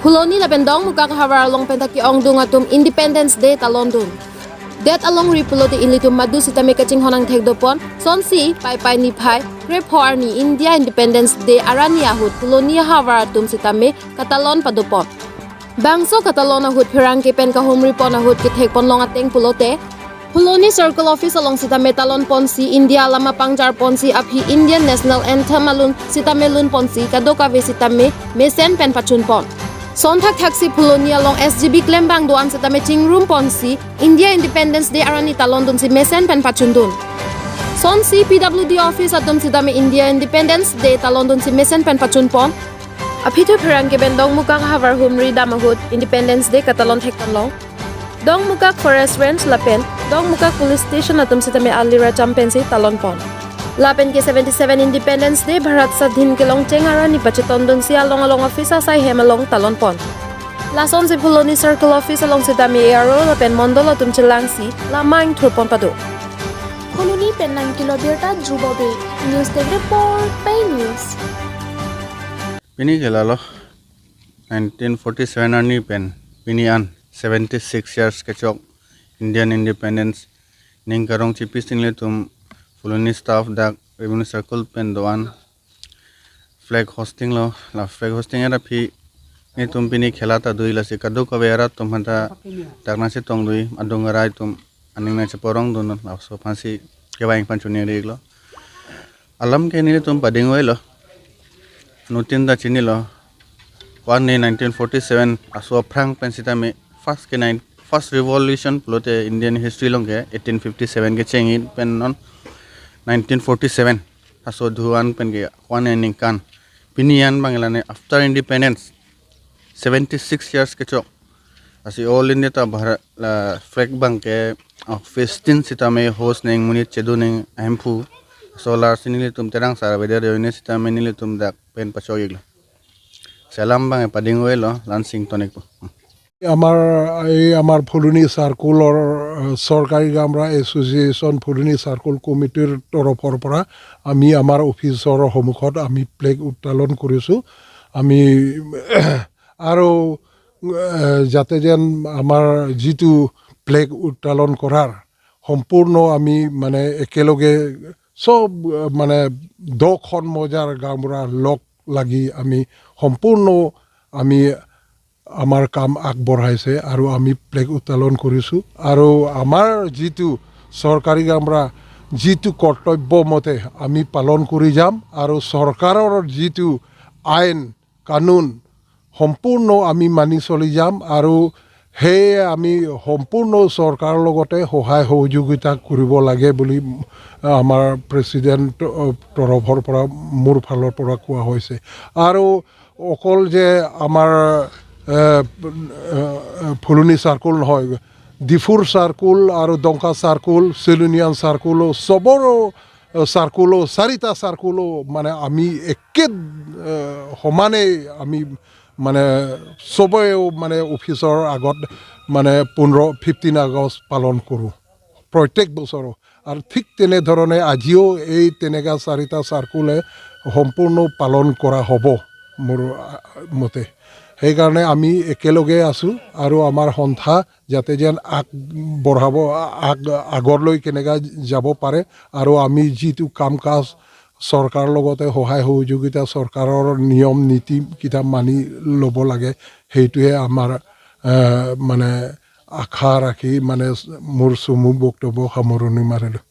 Phuloni lapen Dongmukak ahavar along penta ongdung atum Independence Day ta London. Det alongri pulote ilitum madu sitame kachinghon angthek dopon Sonsi PWD niphai arni India Independence Day arani ahut Phuloni ahavar atum sitame katalon pado bangso katalon ahut Pherangke pen kahumri pon ahut kithek pon long ateng pulote Phuloni Circle Office along sitame talon ponsi India lama pangjar ponsi aphi Indian National Anthem alun sitame lun ponsi kadoka ve sitame mesen pen pachun pon Sondak taxi Phuloni along SGB klembang doan sitame room ponsi India Independence Day arani ta London si mesen pen pachundun Sonsi PWD Office atum sitame India Independence Day ta London si mesen pen pachun pon apito Pherangke ben Dongmukak ahavar humri damahut Independence Day katalon thekton long Dokmoka Forest Range lapen Dokmoka Police Station atum sitame alira champensi talon pon lapen ke 77 Independence Day Bharat Sadhin ke longcheng arani bacheton dun si along office asai hemalong talon pon la Sonsi Phuloni Circle Office along sitame aro lapen mondol atum chilangsi la mang thurpon pado Phuloni penang kilo Abirta Jubobe News Day Report by News Pini kelalo 1947 arni pen Pini an 76 years kechok Indian Independence ning karong chipis tingle tum Phuloni staff dak revenue circle pen doan flag hosting lo la flag hosting era phi ni tum pini khelata dui la se kadu ka vera tum hanta takna se tong dui adongarai tum aning na chaporong dun la so phansi ke baing panchuni reglo alam ke ni tum pading oi lo nutin da chini lo one 1947 aso Pherangke pen sitame first revolution pulote Indian history longke 1857 ke chengin pen non 1947 aso dhuan pen ke one ending kan pinian banglane after independence 76 years ke chok asi all India ta bharat la flag bangke festin sitame host neng munit chedu neng ampu solar sinile tum terang sara beder yoine sitame nile tum dak pen pachogigla salam bang pading oilo lansing tonek আমার Phuloni Circle সরকারি গামরা association Phuloni Circle কমিটিৰ তৰফৰ পৰা আমি আমাৰ অফিচৰ সন্মুখত আমি প্লেগ উত্তোলন কৰিছোঁ আমি আৰু যাতে যেন আমাৰ যিটো প্লেগ উত্তোলন কৰাৰ সম্পূৰ্ণ আমি মানে একেলগে সব মানে 10খন মজাৰ গামৰা লগ লাগি আমি সম্পূৰ্ণ আমি আমাৰ কাম আগবঢ়াইছে আৰু আমি প্লেগ উত্তোলন কৰিছোঁ আৰু আমাৰ যিটো চৰকাৰী গামৰা যিটো কৰ্তব্য মতে আমি পালন কৰি যাম আৰু চৰকাৰৰ যিটো আইন কানুন সম্পূৰ্ণ আমি মানি চলি যাম আৰু সেয়ে আমি সম্পূৰ্ণ চৰকাৰৰ লগতে সহায় সহযোগিতা কৰিব লাগে বুলি আমাৰ প্ৰেচিডেণ্ট তৰফৰ পৰা মোৰ ফালৰ পৰা কোৱা হৈছে আৰু অকল যে আমাৰ Phuloni Circle নহয় ডিফুৰ চাৰ্কুল আৰু ডংকা চাৰ্কুল চেলুনিয়ান চাৰ্কুলো চবৰো চাৰ্কুলো চাৰিটা চাৰ্কুলো মানে আমি একে সমানে আমি মানে চবেও মানে অফিচৰ আগত মানে 15 আগষ্ট পালন কৰোঁ প্ৰত্যেক বছৰ আৰু ঠিক তেনেধৰণে আজিও এই তেনেকা চাৰিটা চাৰ্কুলে সম্পূৰ্ণ পালন কৰা হ'ব মোৰ মতে সেইকাৰণে আমি একেলগে আছোঁ আৰু আমাৰ সন্থা যাতে যেন আগবঢ়াব আগলৈ কেনেকৈ যাব পাৰে আৰু আমি যিটো কাম কাজ চৰকাৰৰ লগতে সহায় সহযোগিতা চৰকাৰৰ নিয়ম নীতি কিতাপ মানি ল'ব লাগে সেইটোৱে আমাৰ মানে আশা ৰাখি মানে মোৰ চমু বক্তব্য সামৰণি মাৰিলোঁ